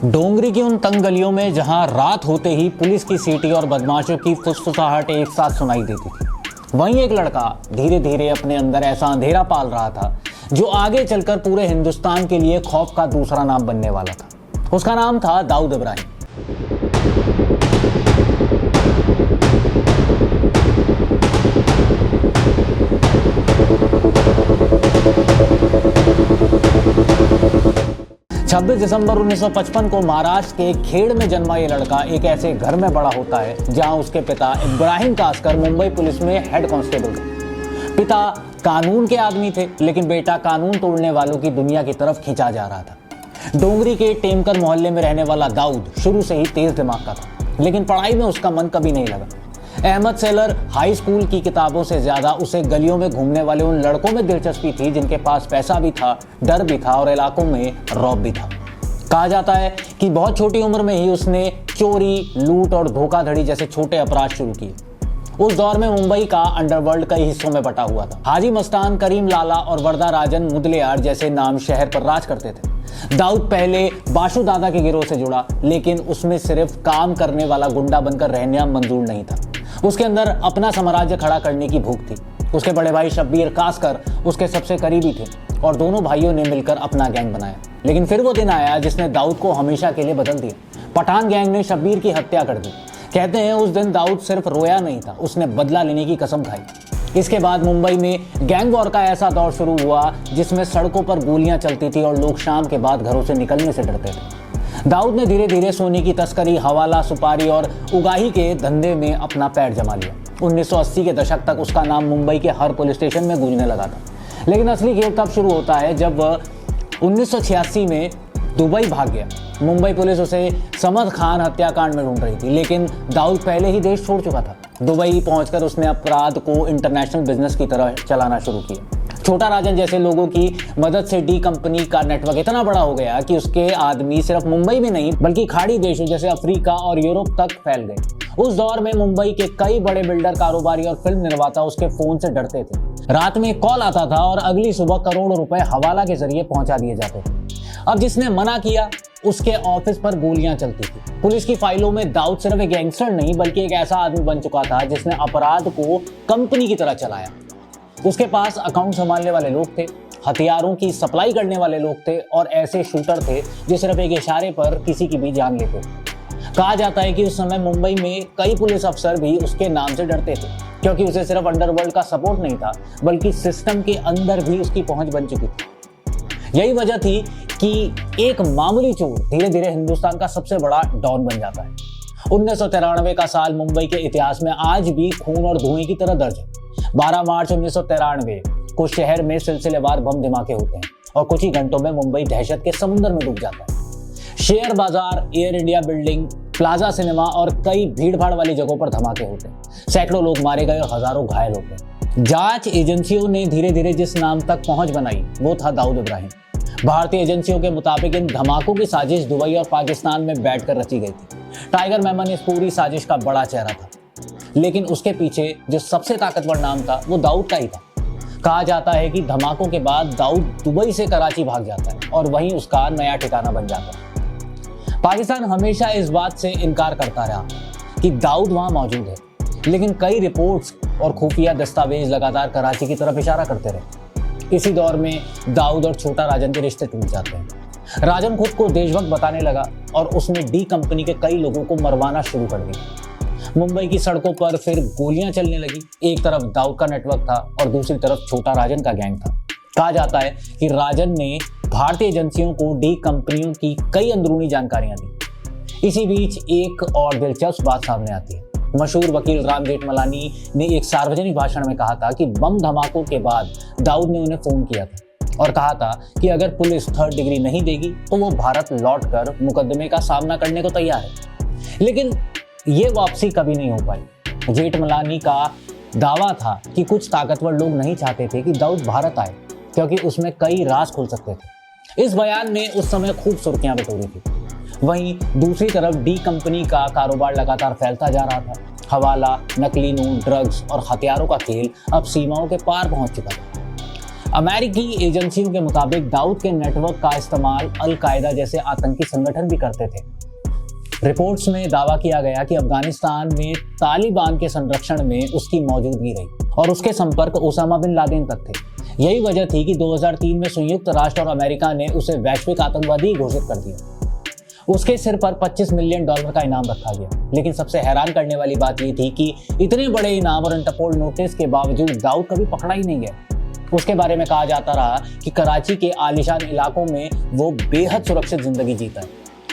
डोंगरी की उन तंग गलियों में जहां रात होते ही पुलिस की सीटी और बदमाशों की फुसफुसाहट एक साथ सुनाई देती थी, वहीं एक लड़का धीरे धीरे अपने अंदर ऐसा अंधेरा पाल रहा था जो आगे चलकर पूरे हिंदुस्तान के लिए खौफ का दूसरा नाम बनने वाला था। उसका नाम था दाऊद इब्राहिम। 26 दिसंबर 1955 को महाराष्ट्र के खेड़ में जन्मा ये लड़का एक ऐसे घर में बड़ा होता है जहां उसके पिता इब्राहिम कासकर मुंबई पुलिस में हेड कांस्टेबल थे। पिता कानून के आदमी थे, लेकिन बेटा कानून तोड़ने वालों की दुनिया की तरफ खींचा जा रहा था। डोंगरी के टेमकर मोहल्ले में रहने वाला दाऊद शुरू से ही तेज दिमाग का था, लेकिन पढ़ाई में उसका मन कभी नहीं लगा। अहमद सेलर हाई स्कूल की किताबों से ज्यादा उसे गलियों में घूमने वाले उन लड़कों में दिलचस्पी थी जिनके पास पैसा भी था, डर भी था और इलाकों में रौब भी था। कहा जाता है कि बहुत छोटी उम्र में ही उसने चोरी, लूट और धोखाधड़ी जैसे छोटे अपराध शुरू किए। उस दौर में मुंबई का अंडरवर्ल्ड कई हिस्सों में बटा हुआ था। हाजी मस्तान, करीम लाला और वरदा राजन मुदलियार जैसे नाम शहर पर राज करते थे। दाऊद पहले बाशु दादा के गिरोह से जुड़ा, लेकिन उसमें सिर्फ काम करने वाला गुंडा बनकर रहना मंजूर नहीं था। उसके अंदर अपना साम्राज्य खड़ा करने की भूख थी। उसके बड़े भाई शब्बीर कासकर उसके सबसे करीबी थे और दोनों भाइयों ने मिलकर अपना गैंग बनाया। लेकिन फिर वो दिन आया जिसने दाऊद को हमेशा के लिए बदल दिया। पठान गैंग ने शब्बीर की हत्या कर दी। कहते हैं उस दिन दाऊद सिर्फ रोया नहीं था, उसने बदला लेने की कसम खाई। इसके बाद मुंबई में गैंग वॉर का ऐसा दौर शुरू हुआ जिसमें सड़कों पर गोलियां चलती थी और लोग शाम के बाद घरों से निकलने से डरते थे। दाऊद ने धीरे धीरे सोने की तस्करी, हवाला, सुपारी और उगाही के धंधे में अपना पैर जमा लिया। 1980 के दशक तक उसका नाम मुंबई के हर पुलिस स्टेशन में गूंजने लगा था। लेकिन असली खेल तब शुरू होता है जब वह 1986 में दुबई भाग गया। मुंबई पुलिस उसे समद खान हत्याकांड में ढूंढ रही थी, लेकिन दाऊद पहले ही देश छोड़ चुका था। दुबई पहुंचकर उसने अपराध को इंटरनेशनल बिजनेस की तरह चलाना शुरू किया। छोटा राजन जैसे लोगों की मदद से डी कंपनी का नेटवर्क इतना बड़ा हो गया कि उसके आदमी सिर्फ मुंबई में नहीं बल्कि खाड़ी देशों जैसे अफ्रीका और यूरोप तक फैल गए। उस दौर में मुंबई के कई बड़े बिल्डर, कारोबारी और फिल्म निर्माता उसके फोन से डरते थे। रात में कॉल आता था और अगली सुबह करोड़ों रुपए हवाला के जरिए पहुंचा दिए जाते थे। अब जिसने मना किया उसके ऑफिस पर गोलियां चलती थी। पुलिस की फाइलों में दाऊद सिर्फ एक गैंगस्टर नहीं बल्कि एक ऐसा आदमी बन चुका था जिसने अपराध को कंपनी की तरह चलाया। उसके पास अकाउंट संभालने वाले लोग थे, हथियारों की सप्लाई करने वाले लोग थे और ऐसे शूटर थे जो सिर्फ एक इशारे पर किसी की भी जान लेते थे। कहा जाता है कि उस समय मुंबई में कई पुलिस अफसर भी उसके नाम से डरते थे, क्योंकि उसे सिर्फ अंडरवर्ल्ड का सपोर्ट नहीं था बल्कि सिस्टम के अंदर भी उसकी पहुंच बन चुकी थी। यही वजह थी कि एक मामूली चोर धीरे धीरे हिंदुस्तान का सबसे बड़ा डॉन बन जाता है। 1993 का साल मुंबई के इतिहास में आज भी खून और धुएं की तरह दर्ज है। 12 मार्च 1993 को शहर में सिलसिलेवार बम धमाके होते हैं और कुछ ही घंटों में मुंबई दहशत के समुद्र में डूब जाता है। शेयर बाजार, air India building, plaza cinema और कई भीड़भाड़ वाली जगहों पर धमाके होते हैं। सैकड़ों लोग मारे गए और हजारों घायल होते हैं। जांच एजेंसियों ने धीरे धीरे जिस नाम तक पहुंच बनाई वो था दाऊद इब्राहिम। भारतीय एजेंसियों के मुताबिक इन धमाकों की साजिश दुबई और पाकिस्तान में बैठकर रची गई थी। टाइगर मेमन इस पूरी साजिश का बड़ा चेहरा था, लेकिन उसके पीछे जो सबसे ताकतवर नाम था वो दाऊद का ही था। कहा जाता है कि धमाकों के बाद दाऊद दुबई से कराची भाग जाता है और वहीं उसका नया ठिकाना बन जाता है। पाकिस्तान हमेशा इस बात से इनकार करता रहा कि दाऊद वहां मौजूद है, लेकिन कई रिपोर्ट्स और खुफिया दस्तावेज लगातार कराची की तरफ इशारा करते रहे। इसी दौर में दाऊद और छोटा राजन के रिश्ते टूट जाते हैं। राजन खुद को देशभक्त बताने लगा और उसने डी कंपनी के कई लोगों को मरवाना शुरू कर दिया। मुंबई की सड़कों पर फिर गोलियां चलने लगी। एक तरफ दाऊद का नेटवर्क था और दूसरी तरफ छोटा राजन का गैंग था। कहा जाता है कि राजन ने भारतीय एजेंसियों को डी कंपनियों की कई अंदरूनी जानकारियां दी। इसी बीच एक और दिलचस्प बात सामने आती है। मशहूर वकील राम जेठमलानी ने एक सार्वजनिक भाषण में कहा था कि बम धमाकों के बाद दाऊद ने उन्हें फोन किया था और कहा था कि अगर पुलिस 3rd डिग्री नहीं देगी तो वो भारत लौटकर मुकदमे का सामना करने को तैयार है। लेकिन ये वापसी कभी नहीं हो पाई। जेठमलानी का दावा था कि कुछ ताकतवर लोग नहीं चाहते थे कि दाऊद भारत आए, क्योंकि उसमें कई राज खुल सकते थे। इस बयान ने उस समय खूब सुर्खियां बटोरी थी। वहीं दूसरी तरफ डी कंपनी का कारोबार लगातार फैलता जा रहा था। हवाला, नकली नोट, ड्रग्स और हथियारों का खेल अब सीमाओं के पार पहुंच चुका था। अमेरिकी एजेंसियों के मुताबिक दाऊद के नेटवर्क का इस्तेमाल अल-कायदा जैसे आतंकी संगठन भी करते थे। रिपोर्ट्स में दावा किया गया कि अफगानिस्तान में तालिबान के संरक्षण में उसकी मौजूदगी रही और उसके संपर्क ओसामा बिन लादेन तक थे। यही वजह थी कि 2003 में संयुक्त राष्ट्र और अमेरिका ने उसे वैश्विक आतंकवादी घोषित कर दिया। उसके सिर पर $25 मिलियन का इनाम रखा गया। लेकिन सबसे हैरान करने वाली बात यह थी कि इतने बड़े इनाम और इंटरपोल नोटिस के बावजूद दाऊद कभी पकड़ा ही नहीं गया। उसके बारे में कहा जाता रहा कि कराची के आलीशान इलाकों में वो बेहद सुरक्षित जिंदगी जीता है।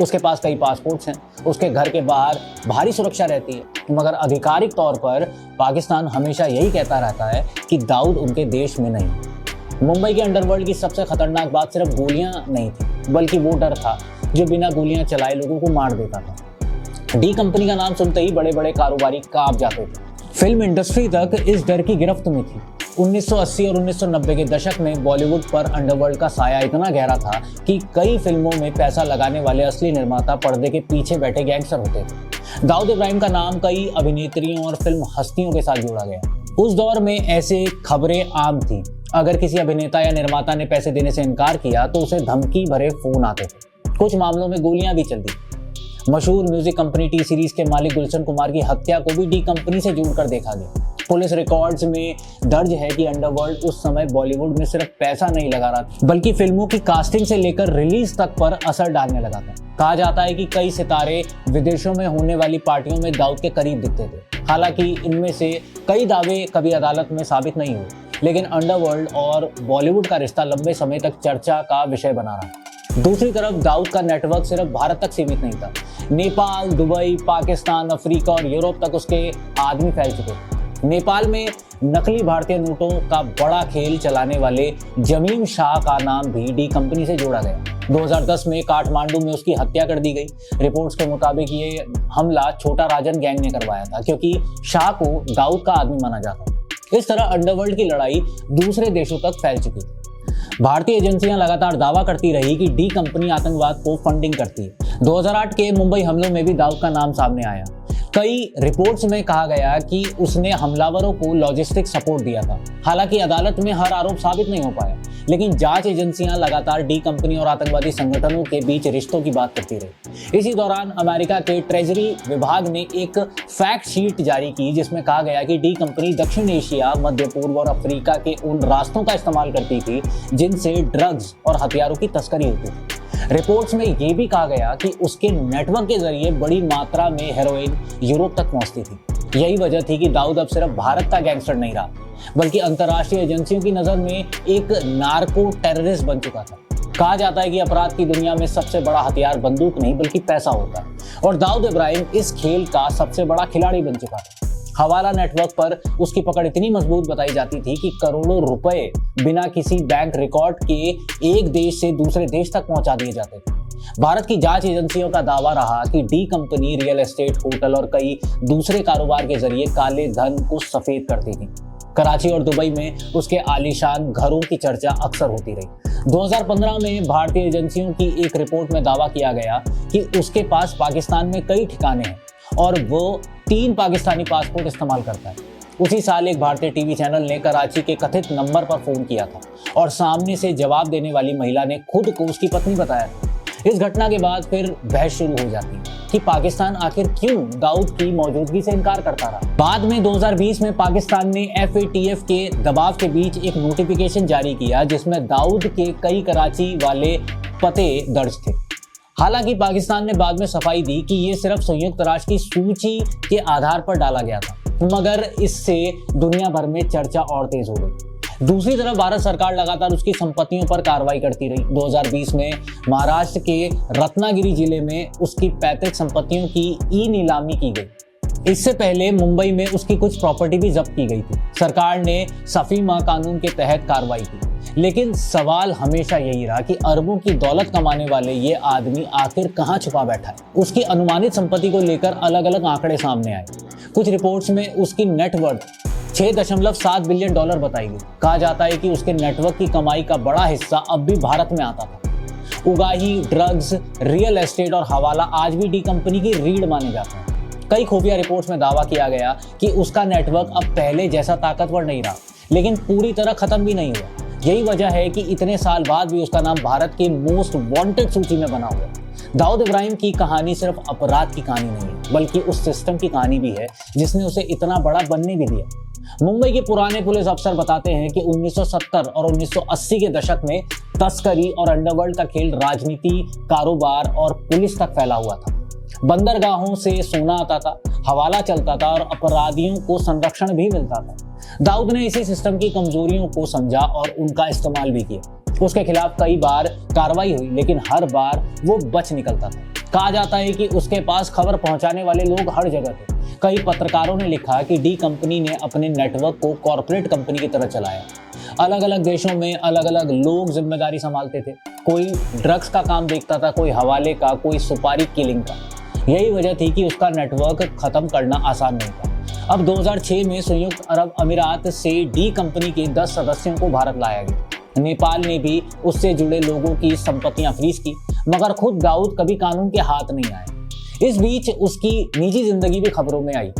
उसके पास कई पासपोर्ट्स हैं, उसके घर के बाहर भारी सुरक्षा रहती है, मगर आधिकारिक तौर पर पाकिस्तान हमेशा यही कहता रहता है कि दाऊद उनके देश में नहीं। मुंबई के अंडरवर्ल्ड की सबसे खतरनाक बात सिर्फ गोलियां नहीं थी, बल्कि वो डर था जो बिना गोलियां चलाए लोगों को मार देता था। डी कंपनी का नाम सुनते ही बड़े बड़े कारोबारी कांप जाते थे। फिल्म इंडस्ट्री तक इस डर की गिरफ्त में थी। 1980 और 1990 के दशक में बॉलीवुड पर अंडरवर्ल्ड का साया इतना गहरा था कि कई फिल्मों में पैसा लगाने वाले असली निर्माता पर्दे के पीछे बैठे गैंगस्टर होते थे। दाऊद इब्राहिम का नाम कई अभिनेत्रियों और फिल्म हस्तियों के साथ जोड़ा गया। उस दौर में ऐसे खबरें आम थी। अगर किसी अभिनेता या निर्माता ने पैसे देने से इनकार किया तो उसे धमकी भरे फोन आते थे। कुछ मामलों में गोलियां भी चलती। मशहूर म्यूजिक कंपनी टी सीरीज के मालिक गुलशन कुमार की हत्या को भी डी कंपनी से जोड़कर देखा गया। पुलिस रिकॉर्ड्स में दर्ज है कि अंडरवर्ल्ड उस समय बॉलीवुड में सिर्फ पैसा नहीं लगा रहा था, बल्कि फिल्मों की कास्टिंग से लेकर रिलीज तक पर असर डालने लगा था। कहा जाता है कि कई सितारे विदेशों में होने वाली पार्टियों में दाऊद के करीब दिखते थे। हालांकि इनमें से कई दावे कभी अदालत में साबित नहीं हुए, लेकिन अंडरवर्ल्ड और बॉलीवुड का रिश्ता लंबे समय तक चर्चा का विषय बना रहा। दूसरी तरफ दाऊद का नेटवर्क सिर्फ भारत तक सीमित नहीं था। नेपाल, दुबई, पाकिस्तान, अफ्रीका और यूरोप तक उसके आदमी फैल चुके थे। नेपाल में नकली भारतीय नोटों का बड़ा खेल चलाने वाले जमीम शाह का नाम भी डी कंपनी से जोड़ा गया। 2010 में काठमांडू में उसकी हत्या कर दी गई। रिपोर्ट्स के मुताबिक ये हमला छोटा राजन गैंग ने करवाया था, क्योंकि शाह को दाऊद का आदमी माना जाता था। इस तरह अंडरवर्ल्ड की लड़ाई दूसरे देशों तक फैल चुकी थी। भारतीय एजेंसियां लगातार दावा करती रही कि डी कंपनी आतंकवाद को फंडिंग करती है। 2008 के मुंबई हमलों में भी दाऊद का नाम सामने आया। कई रिपोर्ट्स में कहा गया कि उसने हमलावरों को लॉजिस्टिक सपोर्ट दिया था। हालांकि अदालत में हर आरोप साबित नहीं हो पाया, लेकिन जांच एजेंसियां लगातार डी कंपनी और आतंकवादी संगठनों के बीच रिश्तों की बात करती रही। इसी दौरान अमेरिका के ट्रेजरी विभाग ने एक फैक्ट शीट जारी की, जिसमें कहा गया कि डी कंपनी दक्षिण एशिया, मध्य पूर्व और अफ्रीका के उन रास्तों का इस्तेमाल करती थी जिनसे ड्रग्स और हथियारों की तस्करी होती थी। रिपोर्ट्स में यह भी कहा गया कि उसके नेटवर्क के जरिए बड़ी मात्रा में हेरोइन यूरोप तक पहुंचती थी। यही वजह थी कि दाऊद अब सिर्फ भारत का गैंगस्टर नहीं रहा, बल्कि अंतर्राष्ट्रीय एजेंसियों की नजर में एक नार्को टेररिस्ट बन चुका था। कहा जाता है कि अपराध की दुनिया में सबसे बड़ा हथियार बंदूक नहीं बल्कि पैसा होता है, और दाऊद इब्राहिम इस खेल का सबसे बड़ा खिलाड़ी बन चुका था। हवाला नेटवर्क पर उसकी पकड़ इतनी मजबूत बताई जाती थी कि करोड़ों रुपए बिना किसी बैंक रिकॉर्ड के एक देश से दूसरे देश तक पहुंचा दिए जाते थे। भारत की जांच एजेंसियों का दावा रहा कि D company real estate, hotel और कई दूसरे कारोबार के जरिए काले धन को सफेद करती थी। कराची और दुबई में उसके आलीशान घरों की चर्चा अक्सर होती रही। 2015 में भारतीय एजेंसियों की एक रिपोर्ट में दावा किया गया कि उसके पास पाकिस्तान में कई ठिकाने हैं और वो 3 पाकिस्तानी पासपोर्ट इस्तेमाल करता है। उसी साल एक भारतीय टीवी चैनल ने कराची के कथित नंबर पर फोन किया था और सामने से जवाब देने वाली महिला ने खुद को उसकी पत्नी बताया था। इस घटना के बाद फिर बहस शुरू हो जाती है कि पाकिस्तान आखिर क्यों दाऊद की मौजूदगी से इनकार करता रहा। बाद में 2020 में पाकिस्तान ने FATF के दबाव के बीच एक नोटिफिकेशन जारी किया, जिसमें दाऊद के कई कराची वाले पते दर्ज थे। हालांकि पाकिस्तान ने बाद में सफाई दी कि ये सिर्फ संयुक्त राष्ट्र की सूची के आधार पर डाला गया था, मगर इससे दुनिया भर में चर्चा और तेज हो गई। दूसरी तरफ भारत सरकार लगातार उसकी संपत्तियों पर कार्रवाई करती रही। 2020 में महाराष्ट्र के रत्नागिरी जिले में उसकी पैतृक संपत्तियों की ई-नीलामी की गई। इससे पहले मुंबई में उसकी कुछ प्रॉपर्टी भी जब्त की गई थी। सरकार ने सफीमा कानून के तहत कार्रवाई की, लेकिन सवाल हमेशा यही रहा कि अरबों की दौलत कमाने वाले ये आदमी आखिर कहाँ छुपा बैठा है। उसकी अनुमानित संपत्ति को लेकर अलग अलग आंकड़े सामने आए। कुछ रिपोर्ट्स में उसकी नेटवर्थ $6.7 बिलियन बताई गई। कहा जाता है कि उसके नेटवर्क की कमाई का बड़ा हिस्सा अब भी भारत में आता था। उगाही, ड्रग्स, रियल एस्टेट और हवाला आज भी डी कंपनी की रीढ़ माने जाते हैं। कई खुफिया रिपोर्ट्स में दावा किया गया कि उसका नेटवर्क अब पहले जैसा ताकतवर नहीं रहा, लेकिन पूरी तरह खत्म भी नहीं हुआ। यही वजह है कि इतने साल बाद भी उसका नाम भारत की मोस्ट वांटेड सूची में बना हुआ है। दाऊद इब्राहिम की कहानी सिर्फ अपराध की कहानी नहीं है, बल्कि उस सिस्टम की कहानी भी है जिसने उसे इतना बड़ा बनने भी दिया। मुंबई के पुराने पुलिस अफसर बताते हैं कि 1970 और 1980 के दशक में तस्करी और अंडरवर्ल्ड का खेल राजनीति, कारोबार और पुलिस तक फैला हुआ था। बंदरगाहों से सोना आता था, हवाला चलता था और अपराधियों को संरक्षण भी मिलता था। दाऊद ने इसी सिस्टम की कमजोरियों को समझा और उनका इस्तेमाल भी किया। उसके खिलाफ कई बार कार्रवाई हुई, लेकिन हर बार वो बच निकलता था। कहा जाता है कि उसके पास खबर पहुंचाने वाले लोग हर जगह थे। कई पत्रकारों ने लिखा कि डी कंपनी ने अपने नेटवर्क को कॉर्पोरेट कंपनी की तरह चलाया। अलग अलग देशों में अलग अलग लोग जिम्मेदारी संभालते थे। कोई ड्रग्स का काम देखता था, कोई हवाले का, कोई सुपारी किलिंग का। यही वजह थी कि उसका नेटवर्क खत्म करना आसान नहीं था। अब 2006 में संयुक्त अरब अमीरात से डी कंपनी के 10 सदस्यों को भारत लाया गया। नेपाल ने भी उससे जुड़े लोगों की संपत्तियां फ्रीज की, मगर खुद दाऊद कभी कानून के हाथ नहीं आए। इस बीच उसकी निजी जिंदगी भी खबरों में आई।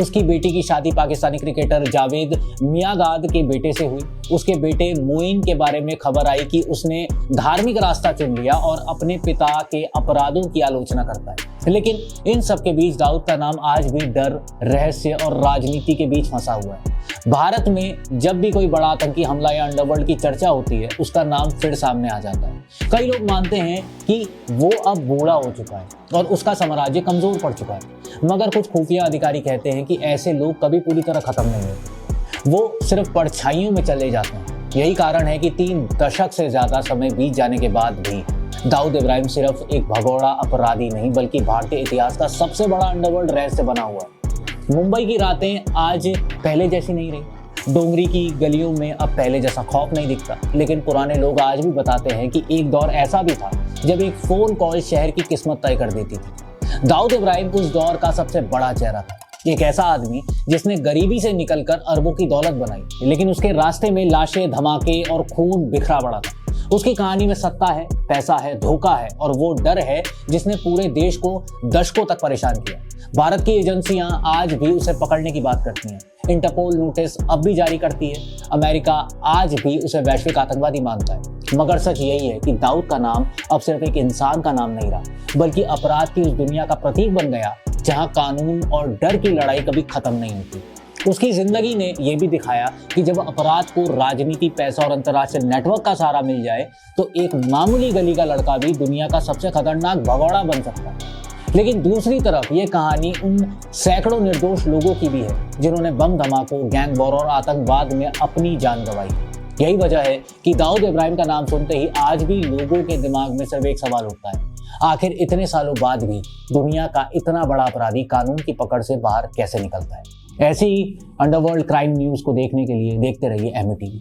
उसकी बेटी की शादी पाकिस्तानी क्रिकेटर जावेद मियांगाद के बेटे से हुई। उसके बेटे मोइन के बारे में खबर आई कि उसने धार्मिक रास्ता चुन लिया और अपने पिता के अपराधों की आलोचना करता है। लेकिन इन सब के बीच दाऊद का नाम आज भी डर, रहस्य और राजनीति के बीच फंसा हुआ है। भारत में जब भी कोई बड़ा आतंकी हमला या अंडरवर्ल्ड की चर्चा होती है, उसका नाम फिर सामने आ जाता है। कई लोग मानते हैं कि वो अब बूढ़ा हो चुका है और उसका साम्राज्य कमजोर पड़ चुका है, मगर कुछ खुफिया अधिकारी कहते हैं कि ऐसे लोग कभी पूरी तरह खत्म नहीं होते, वो सिर्फ परछाइयों में चले जाते हैं। यही कारण है कि 3 दशक से ज्यादा समय बीत जाने के बाद भी दाऊद इब्राहिम सिर्फ एक भगोड़ा अपराधी नहीं, बल्कि भारतीय इतिहास का सबसे बड़ा अंडरवर्ल्ड रहस्य बना हुआ है। मुंबई की रातें आज पहले जैसी नहीं रही। डोंगरी की गलियों में अब पहले जैसा खौफ नहीं दिखता, लेकिन पुराने लोग आज भी बताते हैं कि एक दौर ऐसा भी था जब एक फोन कॉल शहर की किस्मत तय कर देती थी। दाऊद इब्राहिम उस दौर का सबसे बड़ा चेहरा था। एक ऐसा आदमी जिसने गरीबी से निकलकर अरबों की दौलत बनाई, लेकिन उसके रास्ते में लाशें, धमाके और खून बिखरा पड़ा था। उसकी कहानी में सत्ता है, पैसा है, धोखा है और वो डर है जिसने पूरे देश को दशकों तक परेशान किया। भारत की एजेंसियां आज भी उसे पकड़ने की बात करती हैं। इंटरपोल नोटिस अब भी जारी करती है। अमेरिका आज भी उसे वैश्विक आतंकवादी मानता है। मगर सच यही है कि दाऊद का नाम अब सिर्फ एक इंसान का नाम नहीं रहा, बल्कि अपराध की उस दुनिया का प्रतीक बन गया जहां कानून और डर की लड़ाई कभी खत्म नहीं होती। उसकी जिंदगी ने यह भी दिखाया कि जब अपराध को राजनीति, पैसा और अंतर्राष्ट्रीय नेटवर्क का सहारा मिल जाए तो एक मामूली गली का लड़का भी दुनिया का सबसे खतरनाक भगोड़ा बन सकता है। लेकिन दूसरी तरफ ये कहानी उन सैकड़ों निर्दोष लोगों की भी है जिन्होंने बम धमाकों, गैंग वॉर और आतंकवाद में अपनी जान गंवाई। यही वजह है कि दाऊद इब्राहिम का नाम सुनते ही आज भी लोगों के दिमाग में सिर्फ एक सवाल उठता है, आखिर इतने सालों बाद भी दुनिया का इतना बड़ा अपराधी कानून की पकड़ से बाहर कैसे निकलता है। ऐसी ही अंडरवर्ल्ड क्राइम न्यूज़ को देखने के लिए देखते रहिए एमए टीवी।